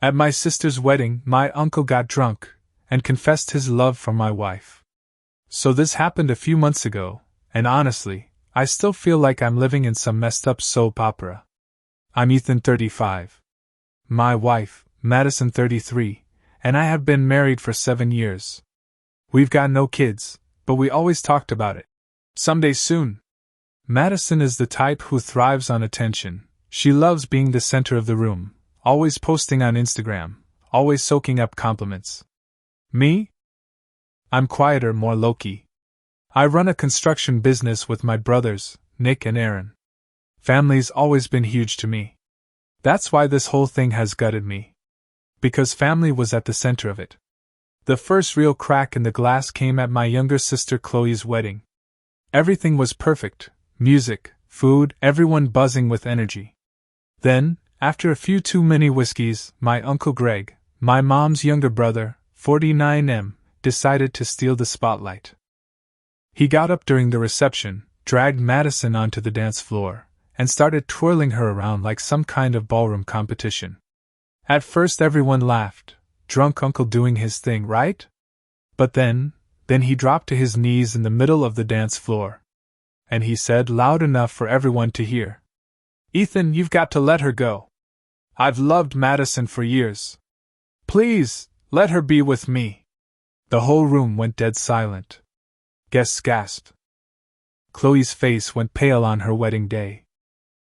At my sister's wedding, my uncle got drunk and confessed his love for my wife. So this happened a few months ago, and honestly, I still feel like I'm living in some messed up soap opera. I'm Ethan, 35. My wife, Madison, 33, and I have been married for 7 years. We've got no kids, but we always talked about it. Someday soon. Madison is the type who thrives on attention. She loves being the center of the room, always posting on Instagram, always soaking up compliments. Me? I'm quieter, more low-key. I run a construction business with my brothers, Nick and Aaron. Family's always been huge to me. That's why this whole thing has gutted me. Because family was at the center of it. The first real crack in the glass came at my younger sister Chloe's wedding. Everything was perfect: music, food, everyone buzzing with energy. Then, after a few too many whiskeys, my Uncle Greg, my mom's younger brother, 49M, decided to steal the spotlight. He got up during the reception, dragged Madison onto the dance floor, and started twirling her around like some kind of ballroom competition. At first everyone laughed. Drunk uncle doing his thing, right? But then he dropped to his knees in the middle of the dance floor. And he said loud enough for everyone to hear, "Ethan, you've got to let her go. I've loved Madison for years. Please, let her be with me." The whole room went dead silent. Guests gasped. Chloe's face went pale on her wedding day.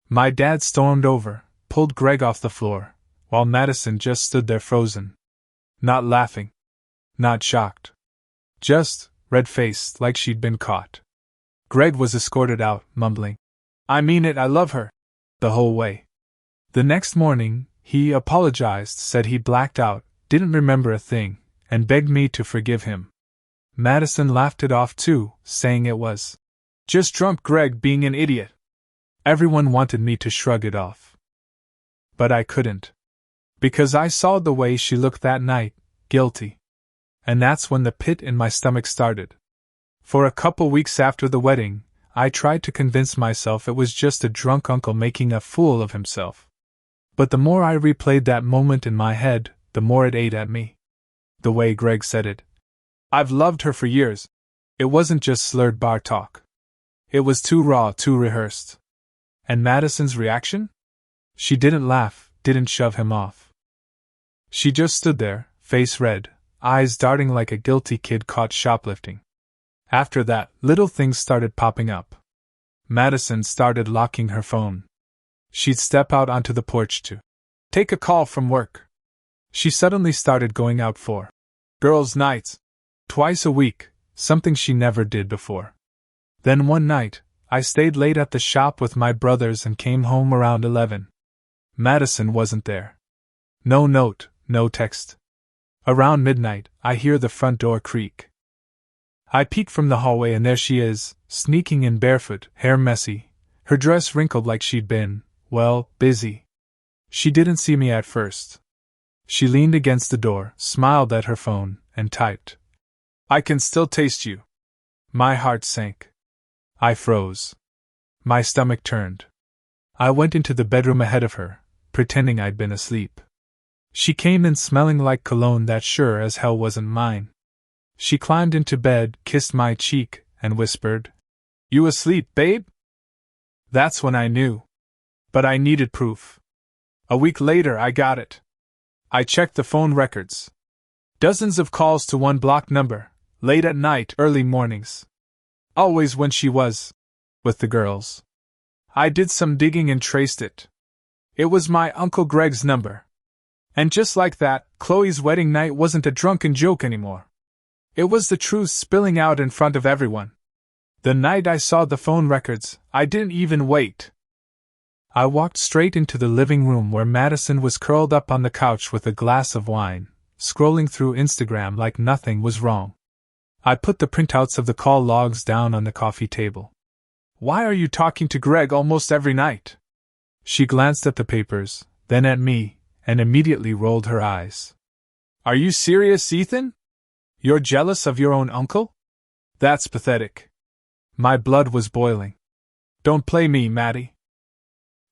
My dad stormed over, pulled Greg off the floor, while Madison just stood there frozen. Not laughing. Not shocked. Just red-faced like she'd been caught. Greg was escorted out, mumbling, "I mean it, I love her," the whole way. The next morning, he apologized, said he blacked out, didn't remember a thing, and begged me to forgive him. Madison laughed it off too, saying it was just drunk Greg being an idiot. Everyone wanted me to shrug it off. But I couldn't. Because I saw the way she looked that night, guilty. And that's when the pit in my stomach started. For a couple weeks after the wedding, I tried to convince myself it was just a drunk uncle making a fool of himself. But the more I replayed that moment in my head, the more it ate at me. The way Greg said it. "I've loved her for years." It wasn't just slurred bar talk. It was too raw, too rehearsed. And Madison's reaction? She didn't laugh, didn't shove him off. She just stood there, face red, eyes darting like a guilty kid caught shoplifting. After that, little things started popping up. Madison started locking her phone. She'd step out onto the porch to take a call from work. She suddenly started going out for girls' nights. Twice a week, something she never did before. Then one night, I stayed late at the shop with my brothers and came home around 11. Madison wasn't there. No note, no text. Around midnight, I hear the front door creak. I peek from the hallway and there she is, sneaking in barefoot, hair messy, her dress wrinkled like she'd been, well, busy. She didn't see me at first. She leaned against the door, smiled at her phone, and typed, "I can still taste you." My heart sank. I froze. My stomach turned. I went into the bedroom ahead of her, pretending I'd been asleep. She came in smelling like cologne that sure as hell wasn't mine. She climbed into bed, kissed my cheek, and whispered, "You asleep, babe?" That's when I knew. But I needed proof. A week later I got it. I checked the phone records. Dozens of calls to one blocked number, late at night, early mornings. Always when she was with the girls. I did some digging and traced it. It was my Uncle Greg's number. And just like that, Chloe's wedding night wasn't a drunken joke anymore. It was the truth spilling out in front of everyone. The night I saw the phone records, I didn't even wait. I walked straight into the living room where Madison was curled up on the couch with a glass of wine, scrolling through Instagram like nothing was wrong. I put the printouts of the call logs down on the coffee table. "Why are you talking to Greg almost every night?" She glanced at the papers, then at me, and immediately rolled her eyes. "Are you serious, Ethan? You're jealous of your own uncle? That's pathetic." My blood was boiling. "Don't play me, Maddie.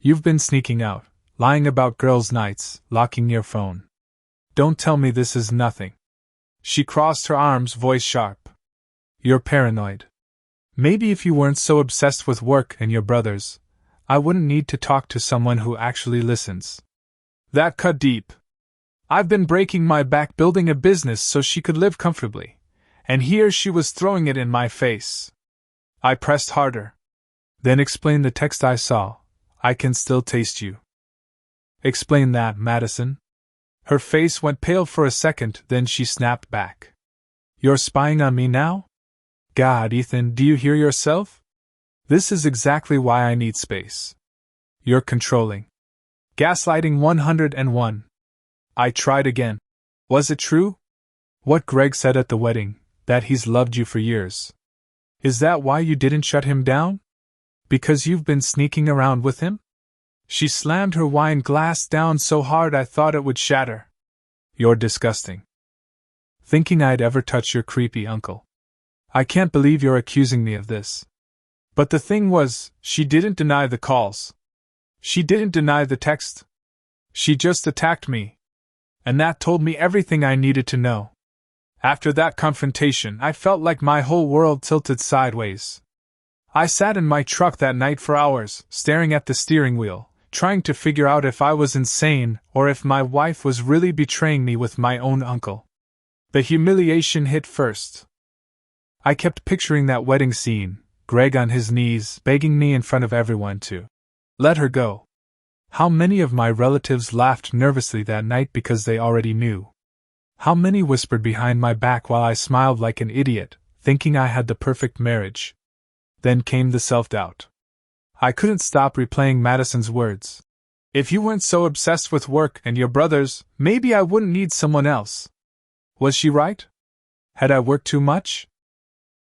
You've been sneaking out, lying about girls' nights, locking your phone. Don't tell me this is nothing. She crossed her arms, voice sharp. You're paranoid. Maybe if you weren't so obsessed with work and your brothers, I wouldn't need to talk to someone who actually listens. That cut deep. I've been breaking my back building a business so she could live comfortably, and here she was throwing it in my face. I pressed harder. Then explain the text I saw. I can still taste you. Explain that, Madison. Her face went pale for a second, then she snapped back. You're spying on me now? God, Ethan, do you hear yourself? This is exactly why I need space. You're controlling. Gaslighting 101. I tried again. Was it true? What Greg said at the wedding, that he's loved you for years. Is that why you didn't shut him down? Because you've been sneaking around with him? She slammed her wine glass down so hard I thought it would shatter. You're disgusting. Thinking I'd ever touch your creepy uncle. I can't believe you're accusing me of this. But the thing was, she didn't deny the calls. She didn't deny the text. She just attacked me. And that told me everything I needed to know. After that confrontation, I felt like my whole world tilted sideways. I sat in my truck that night for hours, staring at the steering wheel, trying to figure out if I was insane or if my wife was really betraying me with my own uncle. The humiliation hit first. I kept picturing that wedding scene, Greg on his knees, begging me in front of everyone to let her go. How many of my relatives laughed nervously that night because they already knew? How many whispered behind my back while I smiled like an idiot, thinking I had the perfect marriage? Then came the self-doubt. I couldn't stop replaying Madison's words. If you weren't so obsessed with work and your brothers, maybe I wouldn't need someone else. Was she right? Had I worked too much?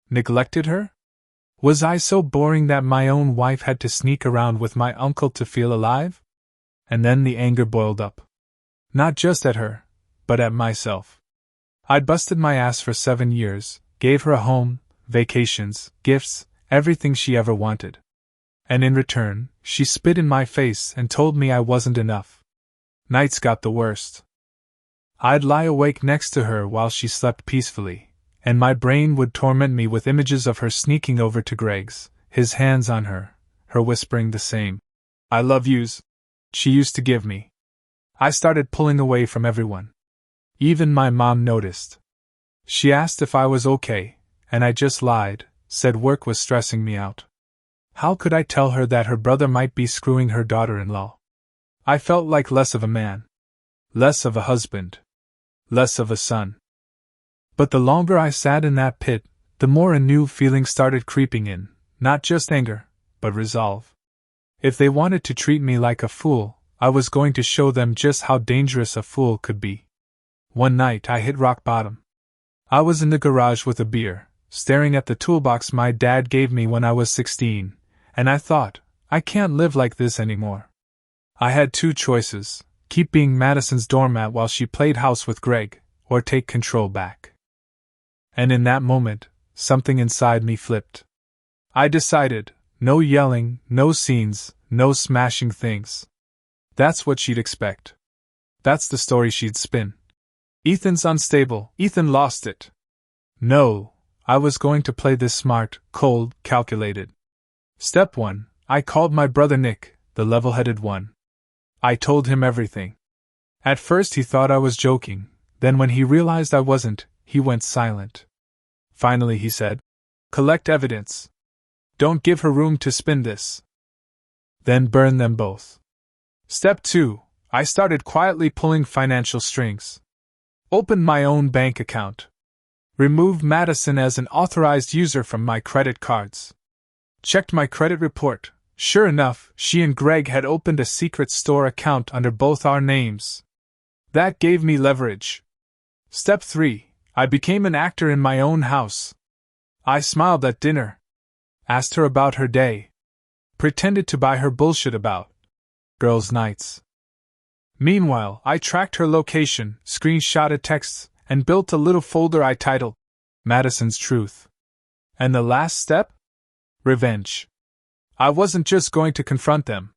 Neglected her? Was I so boring that my own wife had to sneak around with my uncle to feel alive? And then the anger boiled up. Not just at her, but at myself. I'd busted my ass for 7 years, gave her a home, vacations, gifts, everything she ever wanted. And in return, she spit in my face and told me I wasn't enough. Nights got the worst. I'd lie awake next to her while she slept peacefully, and my brain would torment me with images of her sneaking over to Greg's, his hands on her, her whispering the same "I love yous" she used to give me. I started pulling away from everyone. Even my mom noticed. She asked if I was okay, and I just lied, said work was stressing me out. How could I tell her that her brother might be screwing her daughter-in-law? I felt like less of a man. Less of a husband. Less of a son. But the longer I sat in that pit, the more a new feeling started creeping in, not just anger, but resolve. If they wanted to treat me like a fool, I was going to show them just how dangerous a fool could be. One night I hit rock bottom. I was in the garage with a beer, staring at the toolbox my dad gave me when I was 16, and I thought, I can't live like this anymore. I had two choices: keep being Madison's doormat while she played house with Greg, or take control back. And in that moment, something inside me flipped. I decided, no yelling, no scenes, no smashing things. That's what she'd expect. That's the story she'd spin. Ethan's unstable, Ethan lost it. No, I was going to play this smart, cold, calculated. Step 1, I called my brother Nick, the level-headed one. I told him everything. At first he thought I was joking, then when he realized I wasn't, he went silent. Finally he said, "Collect evidence. Don't give her room to spin this. Then burn them both." Step 2, I started quietly pulling financial strings. Opened my own bank account. Removed Madison as an authorized user from my credit cards. Checked my credit report. Sure enough, she and Greg had opened a secret store account under both our names. That gave me leverage. Step 3, I became an actor in my own house. I smiled at dinner. Asked her about her day. Pretended to buy her bullshit about girls' nights. Meanwhile, I tracked her location, screenshotted texts, and built a little folder I titled Madison's Truth. And the last step? Revenge. I wasn't just going to confront them.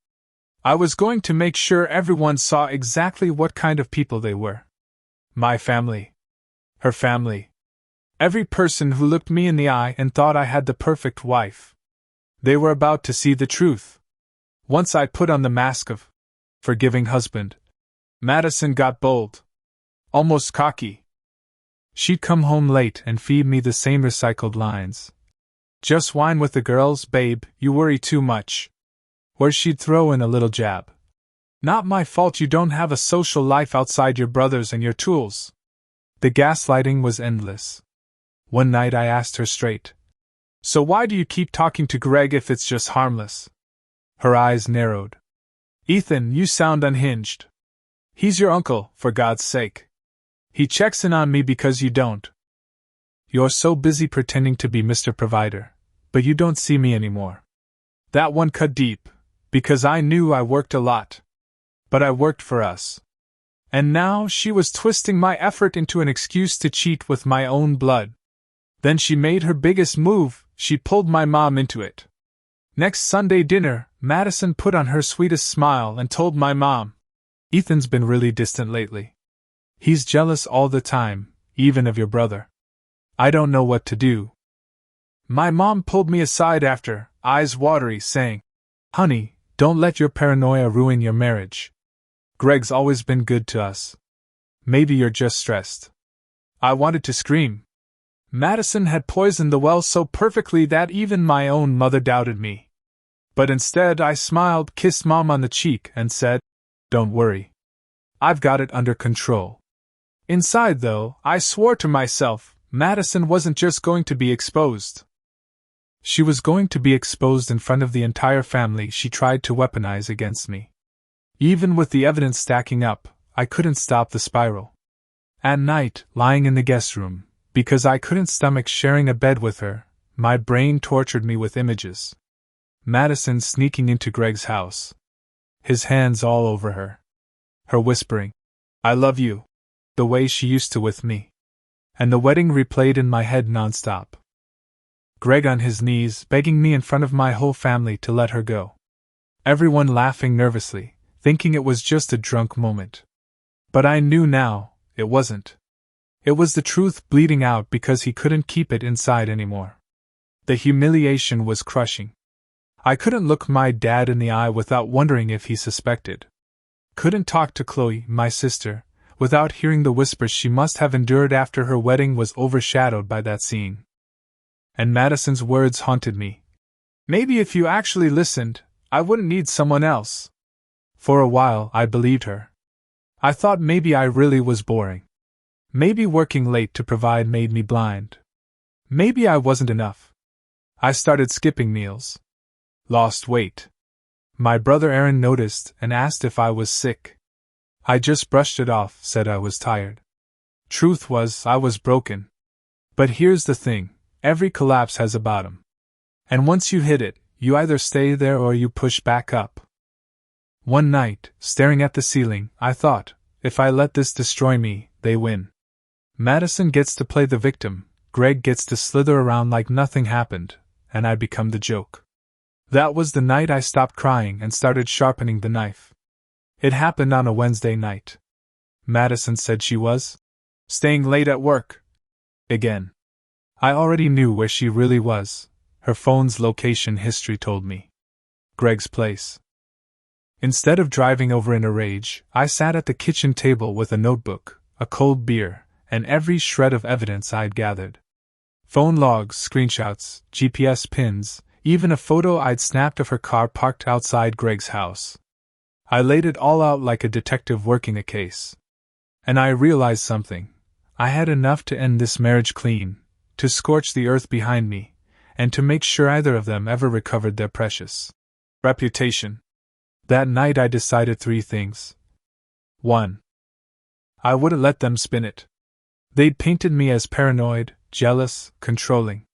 I was going to make sure everyone saw exactly what kind of people they were. My family. Her family. Every person who looked me in the eye and thought I had the perfect wife. They were about to see the truth. Once I put on the mask of forgiving husband, Madison got bold. Almost cocky. She'd come home late and feed me the same recycled lines. Just whine with the girls, babe, you worry too much. Or she'd throw in a little jab. Not my fault you don't have a social life outside your brothers and your tools. The gaslighting was endless. One night I asked her straight, so why do you keep talking to Greg if it's just harmless? Her eyes narrowed. Ethan, you sound unhinged. He's your uncle, for God's sake. He checks in on me because you don't. You're so busy pretending to be Mr. Provider, but you don't see me anymore. That one cut deep, because I knew I worked a lot. But I worked for us. And now she was twisting my effort into an excuse to cheat with my own blood. Then she made her biggest move, she pulled my mom into it. Next Sunday dinner, Madison put on her sweetest smile and told my mom, Ethan's been really distant lately. He's jealous all the time, even of your brother. I don't know what to do. My mom pulled me aside after, eyes watery, saying, Honey, don't let your paranoia ruin your marriage. Greg's always been good to us. Maybe you're just stressed. I wanted to scream. Madison had poisoned the well so perfectly that even my own mother doubted me. But instead I smiled, kissed Mom on the cheek, and said, Don't worry. I've got it under control. Inside, though, I swore to myself, Madison wasn't just going to be exposed. She was going to be exposed in front of the entire family she tried to weaponize against me. Even with the evidence stacking up, I couldn't stop the spiral. At night, lying in the guest room, because I couldn't stomach sharing a bed with her, my brain tortured me with images. Madison sneaking into Greg's house. His hands all over her. Her whispering, I love you, the way she used to with me. And the wedding replayed in my head nonstop. Greg on his knees begging me in front of my whole family to let her go. Everyone laughing nervously, thinking it was just a drunk moment. But I knew now, it wasn't. It was the truth bleeding out because he couldn't keep it inside anymore. The humiliation was crushing. I couldn't look my dad in the eye without wondering if he suspected. Couldn't talk to Chloe, my sister, without hearing the whispers she must have endured after her wedding was overshadowed by that scene. And Madison's words haunted me. Maybe if you actually listened, I wouldn't need someone else. For a while, I believed her. I thought maybe I really was boring. Maybe working late to provide made me blind. Maybe I wasn't enough. I started skipping meals. Lost weight. My brother Aaron noticed and asked if I was sick. I just brushed it off, said I was tired. Truth was, I was broken. But here's the thing, every collapse has a bottom. And once you hit it, you either stay there or you push back up. One night, staring at the ceiling, I thought, if I let this destroy me, they win. Madison gets to play the victim, Greg gets to slither around like nothing happened, and I become the joke. That was the night I stopped crying and started sharpening the knife. It happened on a Wednesday night. Madison said she was staying late at work. Again. I already knew where she really was. Her phone's location history told me. Greg's place. Instead of driving over in a rage, I sat at the kitchen table with a notebook, a cold beer, and every shred of evidence I'd gathered. Phone logs, screenshots, GPS pins, even a photo I'd snapped of her car parked outside Greg's house. I laid it all out like a detective working a case. And I realized something. I had enough to end this marriage clean, to scorch the earth behind me, and to make sure either of them ever recovered their precious reputation. That night I decided 3 things. 1. I wouldn't let them spin it. They'd painted me as paranoid, jealous, controlling.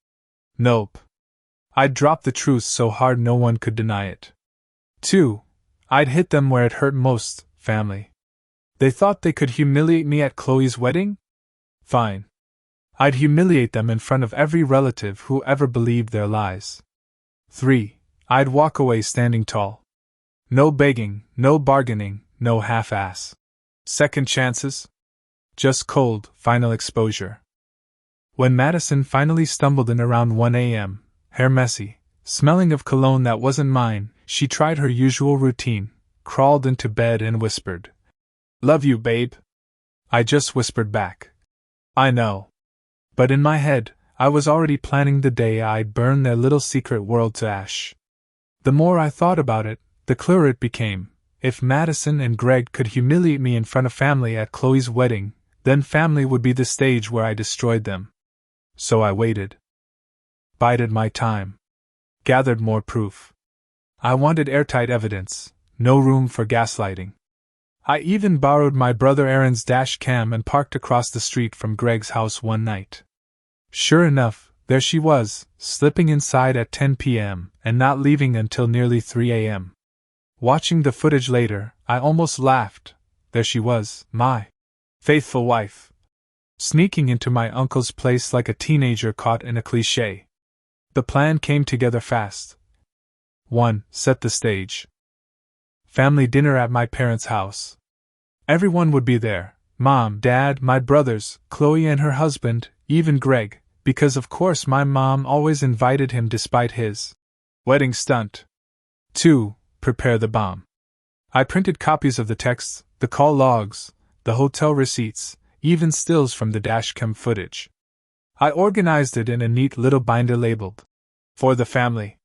Nope. I'd drop the truth so hard no one could deny it. 2. I'd hit them where it hurt most, family. They thought they could humiliate me at Chloe's wedding? Fine. I'd humiliate them in front of every relative who ever believed their lies. 3. I'd walk away standing tall. No begging, no bargaining, no half-ass. Second chances? just cold, final exposure. When Madison finally stumbled in around 1 a.m., hair messy, smelling of cologne that wasn't mine, she tried her usual routine, crawled into bed and whispered, "Love you, babe." I just whispered back, "I know." But in my head, I was already planning the day I'd burn their little secret world to ash. The more I thought about it, the clearer it became. If Madison and Greg could humiliate me in front of family at Chloe's wedding, then family would be the stage where I destroyed them. So I waited. Bided my time. Gathered more proof. I wanted airtight evidence, no room for gaslighting. I even borrowed my brother Aaron's dash cam and parked across the street from Greg's house one night. Sure enough, there she was, slipping inside at 10 p.m. and not leaving until nearly 3 a.m. Watching the footage later, I almost laughed. There she was, my faithful wife, sneaking into my uncle's place like a teenager caught in a cliché. The plan came together fast. 1. Set the stage. Family dinner at my parents' house. Everyone would be there: Mom, Dad, my brothers, Chloe and her husband, even Greg, because of course my mom always invited him despite his wedding stunt. 2. Prepare the bomb. I printed copies of the texts, the call logs, the hotel receipts, even stills from the dashcam footage. I organized it in a neat little binder labeled, "For the family."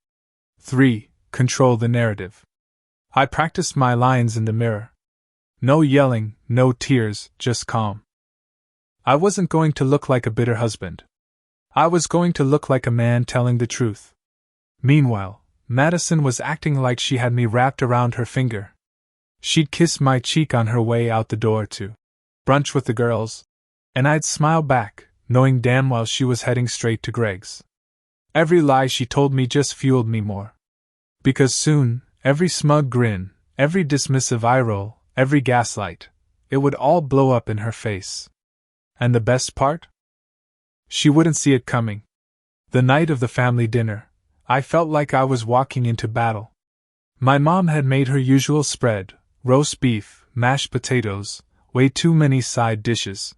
3. Control the narrative. I practiced my lines in the mirror. No yelling, no tears, just calm. I wasn't going to look like a bitter husband. I was going to look like a man telling the truth. Meanwhile, Madison was acting like she had me wrapped around her finger. She'd kiss my cheek on her way out the door to brunch with the girls, and I'd smile back, knowing damn well she was heading straight to Greg's. Every lie she told me just fueled me more. Because soon, every smug grin, every dismissive eye roll, every gaslight, it would all blow up in her face. And the best part? She wouldn't see it coming. The night of the family dinner, I felt like I was walking into battle. My mom had made her usual spread: roast beef, mashed potatoes, way too many side dishes.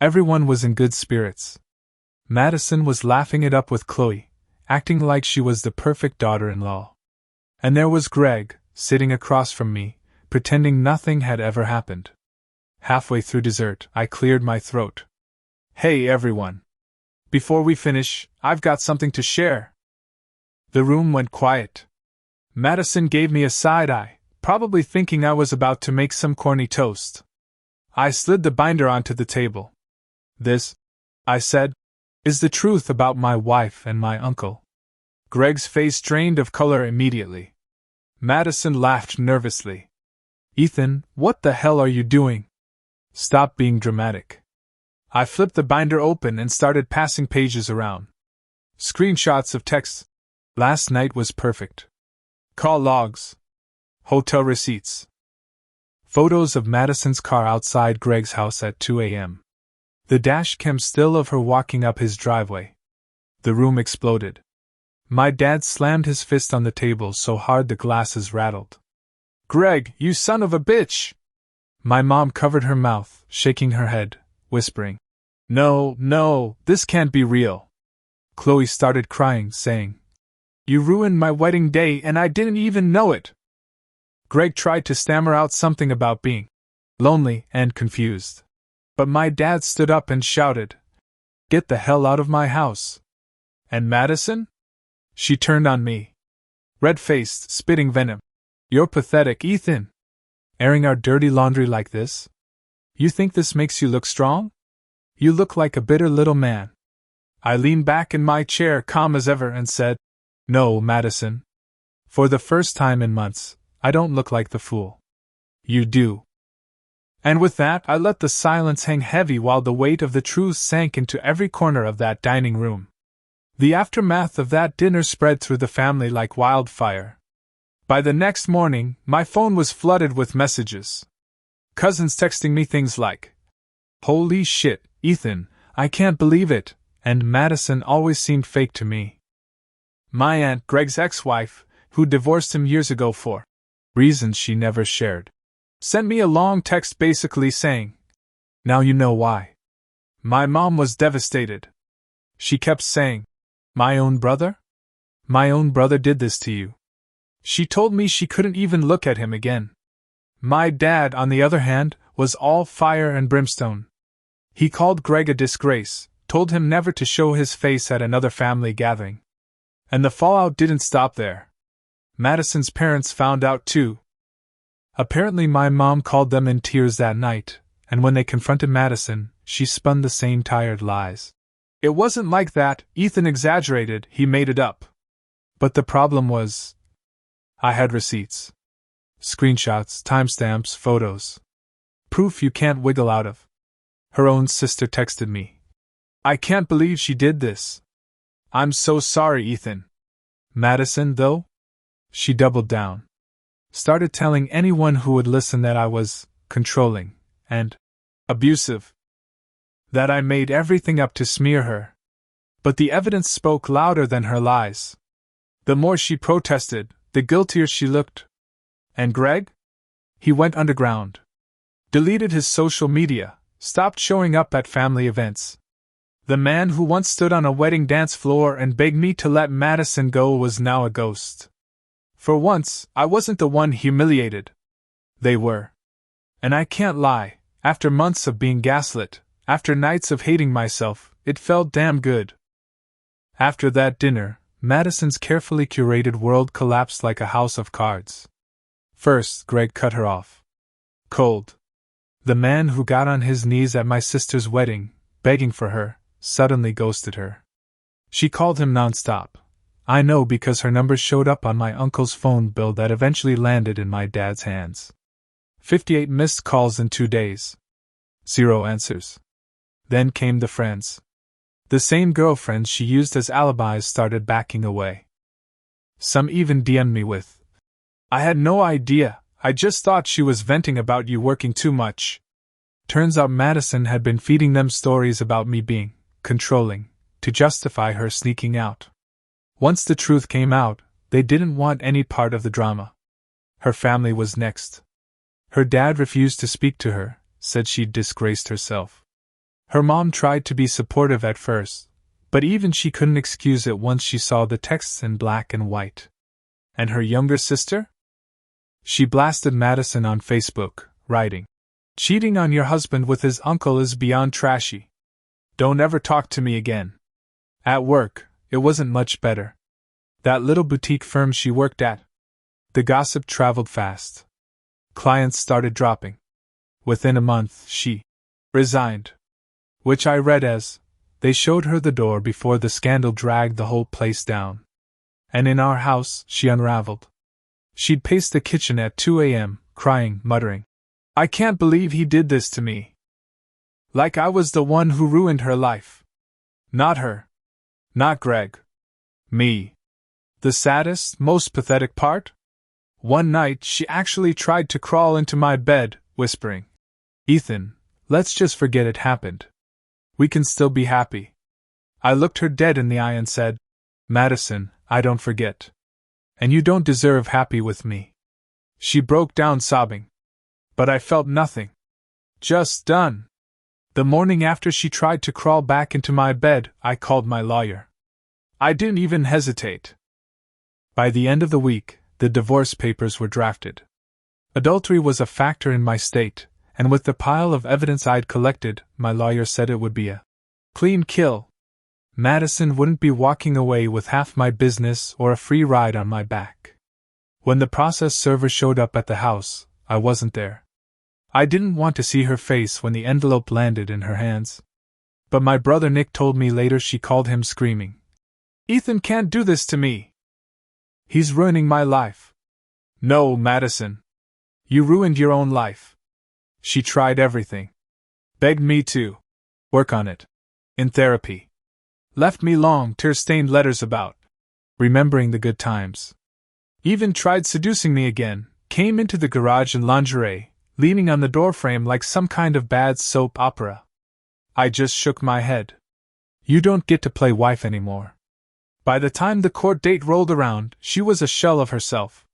Everyone was in good spirits. Madison was laughing it up with Chloe, acting like she was the perfect daughter-in-law. And there was Greg, sitting across from me, pretending nothing had ever happened. Halfway through dessert, I cleared my throat. "Hey everyone! Before we finish, I've got something to share." The room went quiet. Madison gave me a side eye, probably thinking I was about to make some corny toast. I slid the binder onto the table. "This," I said, "is the truth about my wife and my uncle." Greg's face drained of color immediately. Madison laughed nervously. "Ethan, what the hell are you doing? Stop being dramatic." I flipped the binder open and started passing pages around. Screenshots of texts. Last night was perfect. Call logs. Hotel receipts. Photos of Madison's car outside Greg's house at 2 a.m. The dashcam still of her walking up his driveway. The room exploded. My dad slammed his fist on the table so hard the glasses rattled. "Greg, you son of a bitch!" My mom covered her mouth, shaking her head, whispering, No, this can't be real." Chloe started crying, saying, "You ruined my wedding day and I didn't even know it." Greg tried to stammer out something about being lonely and confused. But my dad stood up and shouted, "Get the hell out of my house." "And Madison?" She turned on me. Red-faced, spitting venom. "You're pathetic, Ethan. Airing our dirty laundry like this? You think this makes you look strong? You look like a bitter little man." I leaned back in my chair calm as ever and said, "No, Madison. For the first time in months, I don't look like the fool. You do." And with that, I let the silence hang heavy while the weight of the truth sank into every corner of that dining room. The aftermath of that dinner spread through the family like wildfire. By the next morning, my phone was flooded with messages. Cousins texting me things like, "Holy shit, Ethan, I can't believe it," and Madison always seemed fake to me. My aunt, Greg's ex-wife, who divorced him years ago for reasons she never shared, sent me a long text basically saying, Now you know why. My mom was devastated. She kept saying, "My own brother? My own brother did this to you." She told me she couldn't even look at him again. My dad, on the other hand, was all fire and brimstone. He called Greg a disgrace, told him never to show his face at another family gathering. And the fallout didn't stop there. Madison's parents found out too. Apparently my mom called them in tears that night, and when they confronted Madison, she spun the same tired lies. It wasn't like that, Ethan exaggerated, he made it up. But the problem was, I had receipts. Screenshots, timestamps, photos. Proof you can't wiggle out of. Her own sister texted me. "I can't believe she did this. I'm so sorry, Ethan." Madison, though? She doubled down. Started telling anyone who would listen that I was controlling and abusive. That I made everything up to smear her. But the evidence spoke louder than her lies. The more she protested, the guiltier she looked. And Greg? He went underground. Deleted his social media, stopped showing up at family events. The man who once stood on a wedding dance floor and begged me to let Madison go was now a ghost. For once, I wasn't the one humiliated. They were. And I can't lie, after months of being gaslit, after nights of hating myself, it felt damn good. After that dinner, Madison's carefully curated world collapsed like a house of cards. First, Greg cut her off. Cold. The man who got on his knees at my sister's wedding, begging for her, suddenly ghosted her. She called him nonstop. I know because her number showed up on my uncle's phone bill that eventually landed in my dad's hands. 58 missed calls in 2 days. 0 answers. Then came the friends. The same girlfriends she used as alibis started backing away. Some even DM'd me with, "I had no idea, I just thought she was venting about you working too much." Turns out Madison had been feeding them stories about me being controlling, to justify her sneaking out. Once the truth came out, they didn't want any part of the drama. Her family was next. Her dad refused to speak to her, said she'd disgraced herself. Her mom tried to be supportive at first, but even she couldn't excuse it once she saw the texts in black and white. And her younger sister? She blasted Madison on Facebook, writing, "Cheating on your husband with his uncle is beyond trashy. Don't ever talk to me again." At work, it wasn't much better. That little boutique firm she worked at. The gossip traveled fast. Clients started dropping. Within a month, she resigned. Which I read as, they showed her the door before the scandal dragged the whole place down. And in our house, she unraveled. She'd pace the kitchen at 2 a.m., crying, muttering, "I can't believe he did this to me." Like I was the one who ruined her life. Not her. Not Greg. Me. The saddest, most pathetic part? One night she actually tried to crawl into my bed, whispering, "Ethan, let's just forget it happened. We can still be happy." I looked her dead in the eye and said, "Madison, I don't forget. And you don't deserve happy with me." She broke down sobbing. But I felt nothing. Just done. The morning after she tried to crawl back into my bed, I called my lawyer. I didn't even hesitate. By the end of the week, the divorce papers were drafted. Adultery was a factor in my state, and with the pile of evidence I'd collected, my lawyer said it would be a clean kill. Madison wouldn't be walking away with half my business or a free ride on my back. When the process server showed up at the house, I wasn't there. I didn't want to see her face when the envelope landed in her hands. But my brother Nick told me later she called him screaming, "Ethan can't do this to me. He's ruining my life." No, Madison. You ruined your own life. She tried everything. Begged me to work on it. In therapy. Left me long, tear-stained letters about remembering the good times. Even tried seducing me again, came into the garage in lingerie, leaning on the doorframe like some kind of bad soap opera. I just shook my head. You don't get to play wife anymore. By the time the court date rolled around, she was a shell of herself.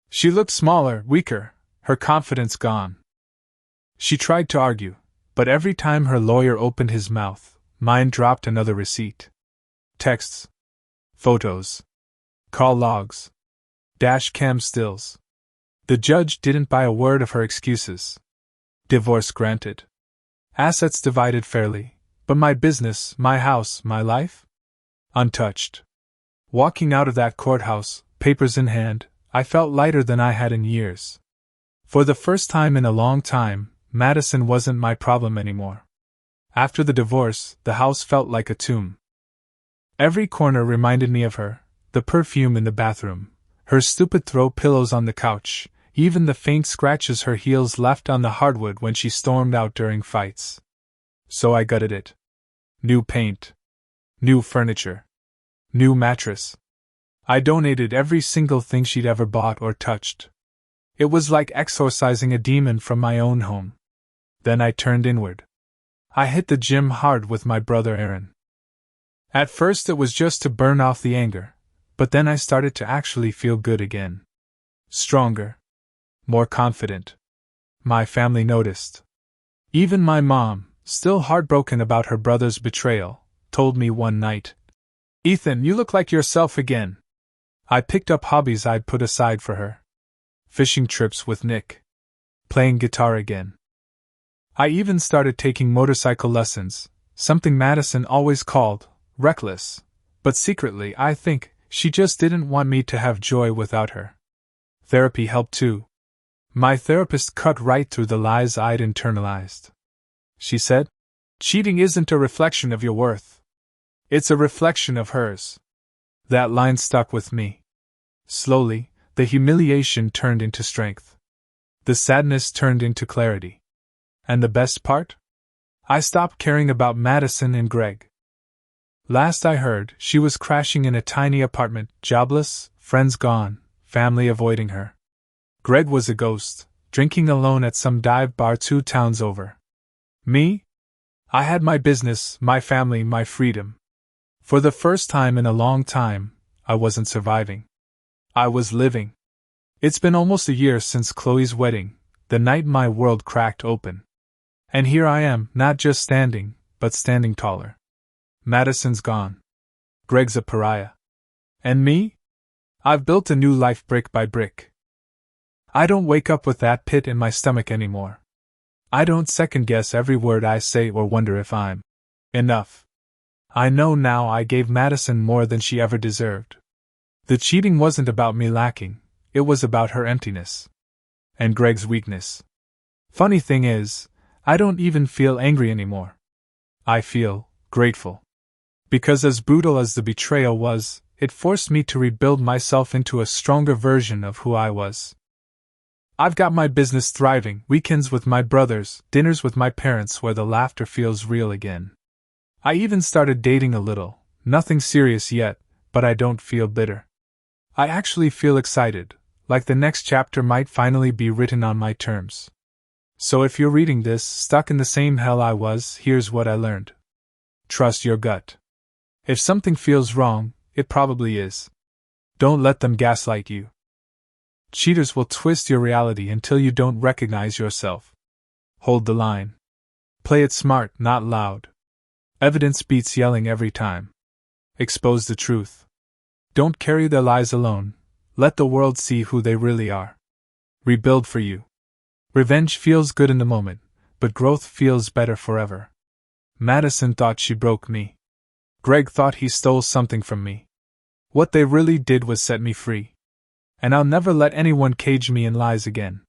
She looked smaller, weaker, her confidence gone. She tried to argue, But every time her lawyer opened his mouth, mine dropped another receipt. Texts. Photos. Call logs. Dash cam stills. The judge didn't buy a word of her excuses. Divorce granted. Assets divided fairly, but my business, my house, my life? Untouched. Walking out of that courthouse, papers in hand, I felt lighter than I had in years. For the first time in a long time, Madison wasn't my problem anymore. After the divorce, the house felt like a tomb. Every corner reminded me of her, the perfume in the bathroom, her stupid throw pillows on the couch, even the faint scratches her heels left on the hardwood when she stormed out during fights. So I gutted it. New paint. New furniture. New mattress. I donated every single thing she'd ever bought or touched. It was like exorcising a demon from my own home. Then I turned inward. I hit the gym hard with my brother Aaron. At first it was just to burn off the anger, but then I started to actually feel good again. Stronger. More confident. My family noticed. Even my mom, still heartbroken about her brother's betrayal, told me one night, "Ethan, you look like yourself again." I picked up hobbies I'd put aside for her. Fishing trips with Nick. Playing guitar again. I even started taking motorcycle lessons, something Madison always called reckless, but secretly I think she just didn't want me to have joy without her. Therapy helped too. My therapist cut right through the lies I'd internalized. She said, "Cheating isn't a reflection of your worth. It's a reflection of hers." That line stuck with me. Slowly, the humiliation turned into strength. The sadness turned into clarity. And the best part? I stopped caring about Madison and Greg. Last I heard, she was crashing in a tiny apartment, jobless, friends gone, family avoiding her. Greg was a ghost, drinking alone at some dive bar 2 towns over. Me? I had my business, my family, my freedom. For the first time in a long time, I wasn't surviving. I was living. It's been almost a year since Chloe's wedding, the night my world cracked open. And here I am, not just standing, but standing taller. Madison's gone. Greg's a pariah. And me? I've built a new life brick by brick. I don't wake up with that pit in my stomach anymore. I don't second-guess every word I say or wonder if I'm enough. I know now I gave Madison more than she ever deserved. The cheating wasn't about me lacking, it was about her emptiness. And Greg's weakness. Funny thing is, I don't even feel angry anymore. I feel grateful. Because as brutal as the betrayal was, it forced me to rebuild myself into a stronger version of who I was. I've got my business thriving, weekends with my brothers, dinners with my parents where the laughter feels real again. I even started dating a little, nothing serious yet, but I don't feel bitter. I actually feel excited, like the next chapter might finally be written on my terms. So if you're reading this, stuck in the same hell I was, here's what I learned. Trust your gut. If something feels wrong, it probably is. Don't let them gaslight you. Cheaters will twist your reality until you don't recognize yourself. Hold the line. Play it smart, not loud. Evidence beats yelling every time. Expose the truth. Don't carry their lies alone. Let the world see who they really are. Rebuild for you. Revenge feels good in the moment, but growth feels better forever. Madison thought she broke me. Greg thought he stole something from me. What they really did was set me free. And I'll never let anyone cage me in lies again.